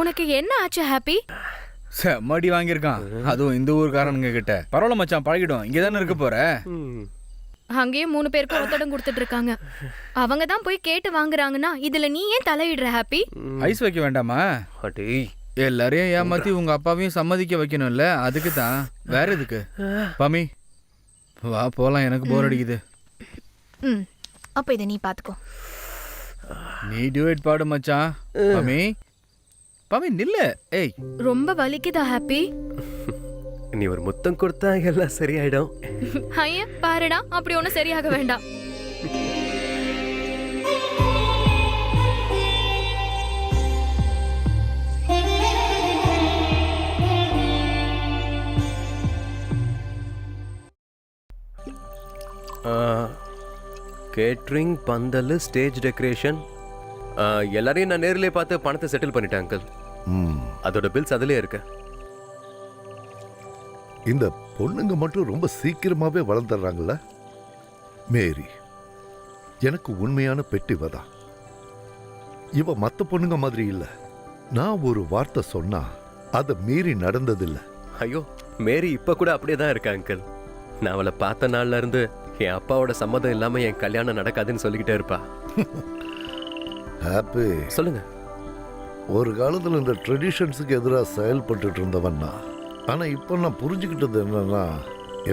உனக்கு என்ன ஆச்சு ஹாப்பி? செம்மடி வாங்கியிருக்கான், அதுவும் இந்த ஊர்காரனுங்க கிட்ட. பரவாயில்ல மச்சான், பழகிடும். இங்கே தானே இருக்க போற. அங்கேயே 3 பேருக்கு ஒத்தடம் கொடுத்துட்டு இருக்காங்க. அவங்க தான் போய் கேட்டு வாங்குறாங்கன்னா இதுல நீ ஏன் தலையிடுற ஹாப்பி? ஐஸ் வைக்க வேண்டாமா? எல்லாரையும் ஏமாத்தி உங்க அப்பாவையும் சம்மதிக்க வைக்கணும்ல, அதுக்கு தான். வேற எதுக்கு? பாமி வா போலாம், எனக்கு போர் அடிக்குது. அப்ப இதை நீ பாத்துக்கோ. நீ டியூட் பாடு மச்சான். பாமி பாமி நில்ல. ஏய் ரொம்ப வலிக்குதா ஹாப்பி? நீ ஒரு முத்தம் கொடுத்தா எல்லாம் சரியாயிடும். ஐயா பாருடா, அப்படி ஒன்றும் சரியாக வேண்டாம். கேட்ரிங், பந்தல், ஸ்டேஜ் டெக்கரேஷன் எல்லாரையும் நான் நேரிலே பார்த்து பணத்தை செட்டில் பண்ணிட்டேன் அங்கிள். அதோட பில்ஸ் அதிலே இருக்கு. இந்த பொண்ணுங்க மட்டும் ரொம்ப சீக்கிரமாவே வளர்ந்துடுறாங்கல்ல. மேரி எனக்கு உண்மையான பெட்டிவதான். இவ மத்த பொண்ணுங்க மாதிரி இல்ல. நான் ஒரு வார்த்தை சொன்னா அதை மீறி நடந்ததில்லை. ஐயோ, மேரி இப்ப கூட அப்படியே தான் இருக்கா அங்கிள். நான் அவளை பார்த்த நாள்ல இருந்து என் அப்பாவோட சம்மதம் இல்லாம என் கல்யாணம் நடக்காதுன்னு சொல்லிக்கிட்டே இருப்பா. ஹாப்பி சொல்லுங்க. ஒரு காலத்துல இந்த ட்ரெடிஷன்ஸுக்கு எதிராக செயல்பட்டு இருந்தவன்னா, ஆனா இப்போ நான் புரிஞ்சுக்கிட்டது என்னன்னா,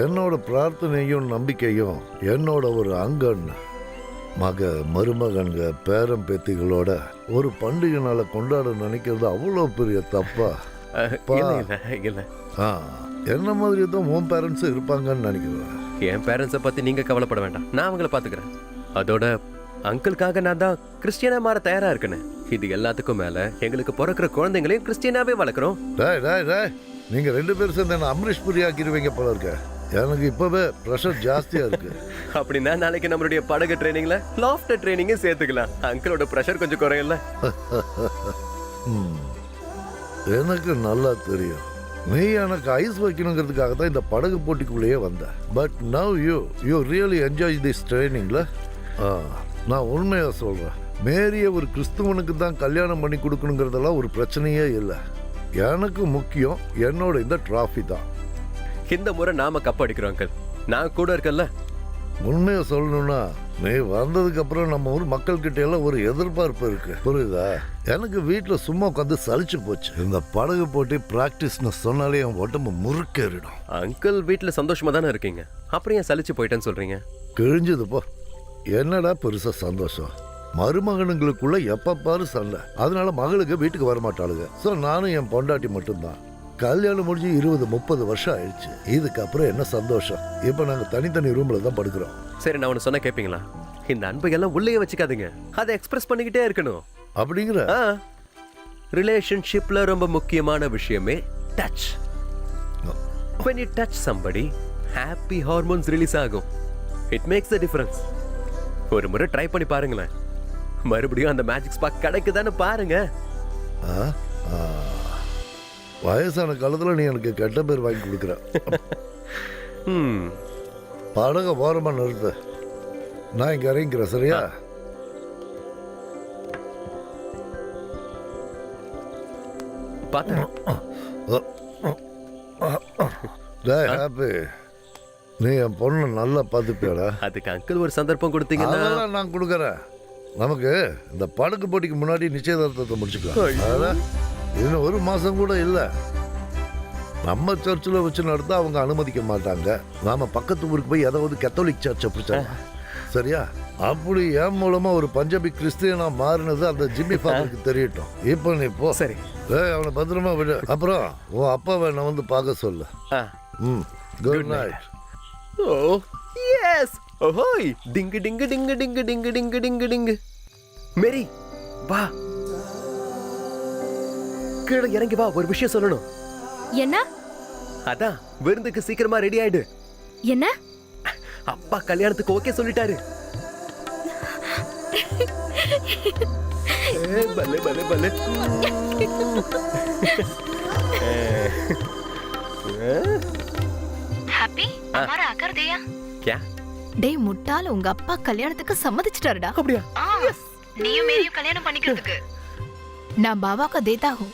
என்னோட பிரார்த்தனையும் நம்பிக்கையும் என்னோட ஒரு அங்கன்னு. மருமகன்க பேரம் பேத்திகளோட ஒரு பண்டிகை நாளை கொண்டாட நினைக்கிறது அவ்வளோ பெரிய தப்பா? என்ன மாதிரி தான் உன் பேரண்ட்ஸும் இருப்பாங்கன்னு நினைக்கிறேன். என் பேரண்ட்ஸை பத்தி நீங்க கவலைப்பட வேண்டாம், நான் அவங்கள பாத்துக்கிறேன். அதோட அங்கிளுக்காக நான் தான் கிறிஸ்டியனா மாற தயாரா இருக்கேன்னு. இது எல்லாத்துக்கும் மேல எங்களுக்கு பிறக்கிற குழந்தைங்களையும் கிறிஸ்டியனாவே வளர்க்குறோம். நீங்க 2 பேரும் சேர்ந்து என்ன அம்ரீஷ் புரி ஆக்கிடுவீங்க போல இருக்க. எனக்கு இப்பவே ப்ரெஷர் ஜாஸ்தியா இருக்கு. அப்படின்னா நாளைக்கு நம்மளுடைய படகு ட்ரைனிங்ல லாஃப்டர் ட்ரைனிங்கும் சேர்த்துக்கலாம். அங்கிளோட ப்ரெஷர் கொஞ்சம் குறையல. எனக்கு நல்லா தெரியும், நீ எனக்கு ஐஸ் வைக்கணுங்கிறதுக்காக தான் இந்த படகு போட்டிக்குள்ளேயே வந்த. But now you really enjoy this ட்ரைனிங்ல. நான் உண்மையா சொல்றேன், மேரிய ஒரு கிறிஸ்துவனுக்கு தான் கல்யாணம் பண்ணி கொடுக்கணுங்கிறதெல்லாம் ஒரு பிரச்சனையே இல்லை. எனக்கு முக்கியம் என்னோட இந்த டிராஃபி தான். இந்த முறை நாம கப் அடிக்கிறோம் அங்கிள், நான் கூட இருக்கல. உண்மையை சொல்லணும்னா, நீ வந்ததுக்கு அப்புறம் நம்ம ஊர் மக்கள் கிட்ட எல்லாம் ஒரு எதிர்பார்ப்பு இருக்கு, புரியுதா? எனக்கு வீட்டுல சும்மா உட்காந்து சலிச்சு போச்சு. இந்த படகு போட்டி பிராக்டிஸ்னு சொன்னாலே என் உடம்பு முறுக்கேறிடும். அங்கிள் வீட்டுல சந்தோஷமா தானே இருக்கீங்க, அப்புறம் ஏன் சலிச்சு போயிட்டேன்னு சொல்றீங்க? கிழிஞ்சது போ. என்னடா பெருசா சந்தோஷம்? மருமகனுங்களுக்குள்ள எப்ப பாரு சண்டை. அதனால மகளுக்கு வீட்டுக்கு வரமாட்டாளுங்க. ஸோ நானும் என் பொண்டாட்டி மட்டும்தான். கல்யாணம் முடிஞ்சு 20-30 வருஷம் ஆயிடுச்சு. இதுக்கப்புறம் என்ன சந்தோஷம்? இப்ப நாங்க தனித்தனி ரூம்ல தான் படுக்கிறோம். சரி, நான் ஒன்னு சொன்ன கேப்பீங்களா? இந்த அன்பை எல்லாம் உள்ளே வச்சுக்காதீங்க, அதை எக்ஸ்பிரஸ் பண்ணிக்கிட்டே இருக்கணும். அப்படிங்கிற ரிலேஷன்ஷிப்ல ரொம்ப முக்கியமான விஷயமே touch. when you touch somebody, happy hormones release ஆகும். it makes a difference. ஒரு முறை ட்ரை பண்ணி பாருங்களேன், மறுபடியும் அந்த மேஜிக் ஸ்பார்க் கிடைக்குதான்னு பாருங்க. வயசான காலத்துல நீ எனக்கு கெட்ட பேர் வாங்கி கொடுக்குற. படக ஓரமா நிறுத்த, நான் இங்க இறங்கிக்கிறேன், சரியா? ஹாப்பி, நீ என் பொண்ணு நல்லா பார்த்துப்பியாடா? அதுக்கு அங்கிள் ஒரு சந்தர்ப்பம் கொடுத்தீங்கன்னா நான் கொடுக்குறேன். நமக்கு இந்த படகு போட்டிக்கு முன்னாடி நிச்சயதார்த்தத்தை முடிச்சுக்கலாம். இன்னும் 1 மாசம் கூட இல்லை. நம்ம சர்ச்சில் வச்சு நடத்த அவங்க அனுமதிக்க மாட்டாங்க. நாம பக்கத்து ஊருக்கு போய் ஏதாவது கத்தோலிக் சர்ச்சை பிடிச்சாங்க, சரியா? அப்படி என் மூலமா ஒரு பஞ்சாபி கிறிஸ்டியனா மாறினது அந்த ஜிம்மி ஃபாதருக்கு தெரியட்டும். இப்போ நீ போ. சரி, அவனை பத்திரமா விடு. அப்புறம் உன் அப்பாவை நான் வந்து பார்க்க சொல்லு. Good night. ஓ எஸ், ஓஹோய், டிங்கு டிங்கு டிங்கு டிங்கு டிங்கு டிங்கு டிங்கு டிங்கு. மேரி வா, கீழே இறங்கி வா, ஒரு விஷயம் சொல்லணும். என்ன? அதான் விருந்துக்கு சீக்கிரமா ரெடி ஆயிடு. என்ன? அப்பா கல்யாணத்துக்கு ஓகே சொல்லிட்டாரு. பலே பலே பலே. ஹாப்பி, हमारा आकर दिया क्या? டேய் முட்டாள், உங்க அப்பா கல்யாணத்துக்கு சம்மதிச்சிட்டாருடா. அப்படியா? எஸ். நீயும் மேரியும் கல்யாணம் பண்ணிக்கிறதுக்கு. நான் பாபா का देता हूँ.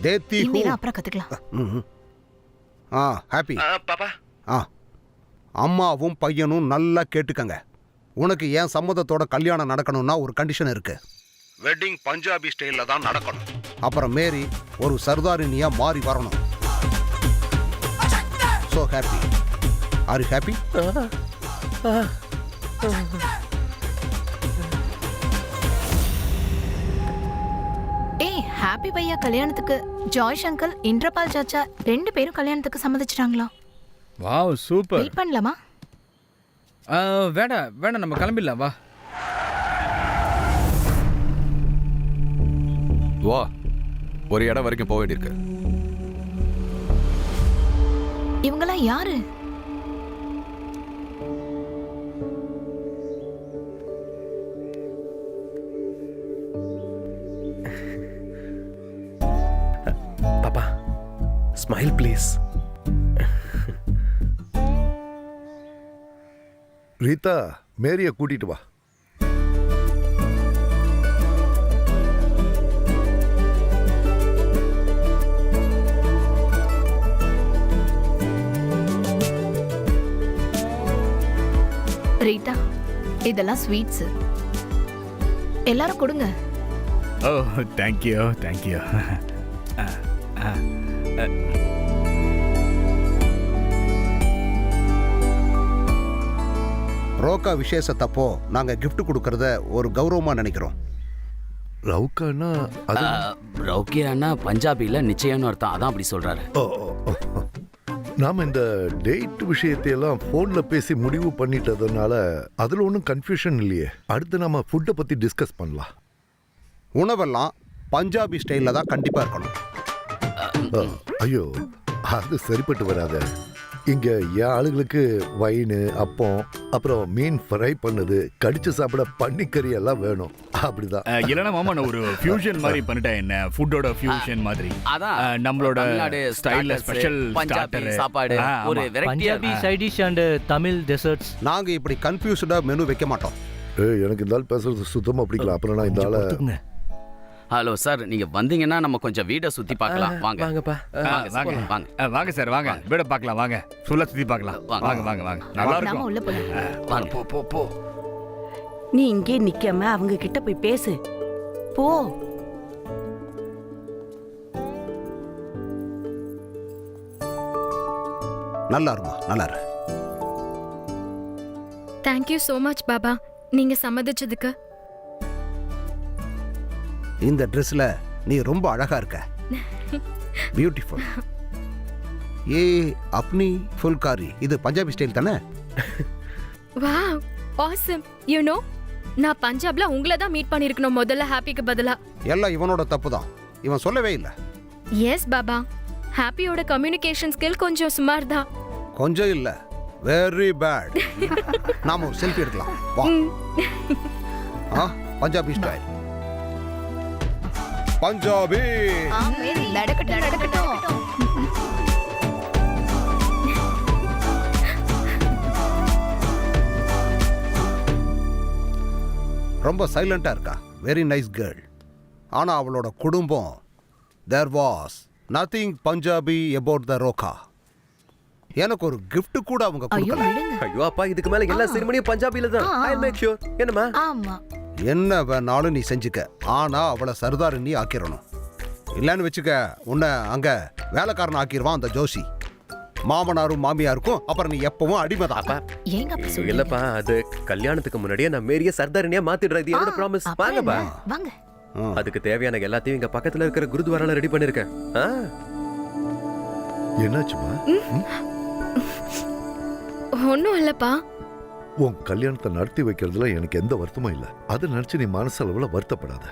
देती हूँ. हिंदी ना அப்புறம் கத்துக்கலாம். ஹாப்பி. பாப்பா அம்மாவும் பையனும் நல்லா கேட்டுக்கங்க. உனக்கு ஏன் சம்மதத்தோட கல்யாணம் நடக்கணும்னா ஒரு கண்டிஷன் இருக்கு. வெட்டிங் பஞ்சாபி ஸ்டைலில் தான் நடக்கணும். அப்புறம் மேரி ஒரு சர்தாரினியா மாறி வரணும். So happy. Are you happy? ஏய் ஹாப்பி பையா கல்யாணத்துக்கு ஜாய்ஷ் அங்கிள் இந்திரபால் சாச்சா 2 பேரும் கல்யாணத்துக்கு சம்மதிச்சிட்டாங்களா? Wow super. வெயிட் பண்ணலாமா? வேண்டாம் நம்ம கிளம்பிடலாம் வா. வா, ஒரு இடம் வரைக்கும் போக வேண்டியிருக்கு. இவங்கெல்லாம் யாரு? பாப்பா ஸ்மைல் ப்ளீஸ். ரீதா மேரிய கூட்டிட்டு வா. ரீட்டா இதெல்லாம் ஸ்வீட்ஸ். எல்லாரும் கொடுங்க. ஓ தேங்க்யூ. ரோக்கா விசேஷத்தப்போ நாங்க gift கொடுக்கறத ஒரு கௌரவமா நினைக்கிறோம். ரவுக்கானா அது ரவுக்கியானா பஞ்சாபில நிச்சயம்னு அர்த்தம். அதான் அப்படி சொல்றாரு. நாம இந்த டேட் விஷயத்தையெல்லாம் போன்ல பேசி முடிவு பண்ணிட்டதுனால அதுல ஒன்றும் கன்ஃபியூஷன் இல்லையே. அடுத்து நாம ஃபுட்டை பத்தி டிஸ்கஸ் பண்ணலாம். உணவெல்லாம் பஞ்சாபி ஸ்டைலில் தான் கண்டிப்பா இருக்கணும். ஐயோ அது சரிப்பட்டு வராத. இங்க என் ஆளுங்களுக்கு வைனு அப்பம் அப்புறம் மீன் ஃப்ரை பண்ணது கடிச்சு சாப்பிட பன்னிக்கறி எல்லாம் வேணும். அப்படிதான். இல்லைன்னா மாமா நான் ஒரு ஃபியூஷன் மாதிரி பண்ணிட்டேன். என்ன ஃபுட்டோட ஃபியூஷன் மாதிரி. அதான் நம்மளோட தமிழ்நாடு ஸ்டைல்ல ஸ்பெஷல் பஞ்சாபி சாப்பாடு, ஒரு Punjabi side dish and Tamil desserts. நாங்க இப்படி கன்ஃபியூஸ்டா மெனு வைக்க மாட்டோம். எனக்கு இந்த ஆள் பேசுறது சுத்தமா பிடிக்கல. அப்புறம் நான் இந்த ஆளை ஹலோ சார், நீங்க வந்தீங்கன்னா நம்ம கொஞ்சம் வீட சுத்தி பார்க்கலாம். வாங்க வாங்கப்பா. வாங்க சார் வாங்க. வீட பார்க்கலாம் வாங்க. ஃபுல்லா சுத்தி பார்க்கலாம். வாங்க. நல்லா நாம இருக்கும். உள்ள போலாம். வாங்க. போ. நீ இங்கே நிக்காம அவங்க கிட்ட போய் பேசு. போ. நல்லா இருமா, நல்லா இரு. தேங்க்யூ ஸோ மச் பாபா, நீங்க சம்மதிச்சதுக்கு. இந்த ட்ரெஸ்ல நீ ரொம்ப அழகா இருக்க. பியூட்டிஃபுல். ஏ அப்னி ஃபுல்காரி, இது பஞ்சாபி ஸ்டைல் தானே? Wow awesome. யூ நோ நான் பஞ்சாப்ல உங்களை தான் மீட் பண்ணிருக்கணும் முதல்ல ஹாப்பிக்கு பதிலா. எல்லாம் இவனோட தப்பு தான். இவன் சொல்லவே இல்லை. எஸ் பாபா, ஹாப்பியோட கம்யூனிகேஷன் ஸ்கில் கொஞ்சம் சுமார் தான். கொஞ்சம் இல்ல, வெரி பேட். நாம ஒரு செல்ஃபி எடுக்கலாம் வா. பஞ்சாபி ஸ்டைல். பஞ்சாபி நடக்கட்டும். ரொம்ப சைலண்டா இருக்கா. Very nice girl. ஆனா அவளோட குடும்பம் there was nothing Punjabi about the roka. எனக்கு ஒரு gift கூட அவங்க கொடுக்கல. ஐயோ அப்பா, இதுக்கு மேல எல்லா செரிமனியும் பஞ்சாபில தான். I'll make sure. என்னமா? ஆமா. என்ன வேணாலும் நீ செஞ்சுக்க, ஆனா அவளை சர்தாரினி ஆக்கிரணும். இல்லன்னு வச்சுக்க, உன்னை அங்க வேலைக்காரன் ஆக்கிடுவான் அந்த ஜோஷி. மாமனாரும் மாமியாருக்கும் அப்புறம் நீ எப்பவும் அடிமைதான். ஏங்க அப்படி சொல்றீங்க? இல்லப்பா, அது கல்யாணத்துக்கு முன்னாடியே நான் மேரிய சர்தாரினியா மாத்திடுறேன். இது என்னோட ப்ராமிஸ். வாங்கப்பா. வாங்க. அதுக்கு தேவையான எல்லாத்தையும் இங்க பக்கத்துல இருக்கிற குருத்வாரால ரெடி பண்ணிருக்கேன். என்னாச்சுமா? ஒன்றும் இல்லப்பா. உன் கல்யாணத்தை நடத்தி வைக்கிறதுல எனக்கு எந்த வருத்தமும் இல்லை. அதை நினைச்சு நீ மனசளவுல வருத்தப்படாத.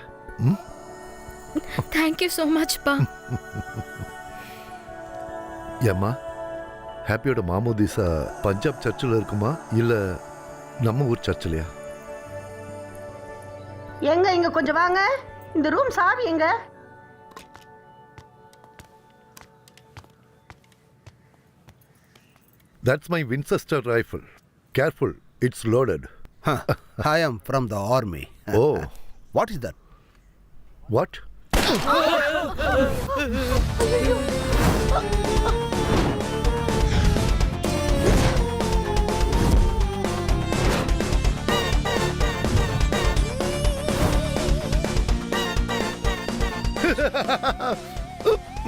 தேங்க்யூ ஸோ மச் பா. ஏம்மா, ஹாப்பியோட மாமோதிசா பஞ்சாப் சர்ச்சில் இருக்குமா இல்ல நம்ம ஊர் சர்ச்சிலையா? எங்க இங்க கொஞ்சம் வாங்க. இந்த ரூம் சாவி எங்க? That's my Winchester rifle. Careful, it's loaded. I am from the army. Oh, what is that? What?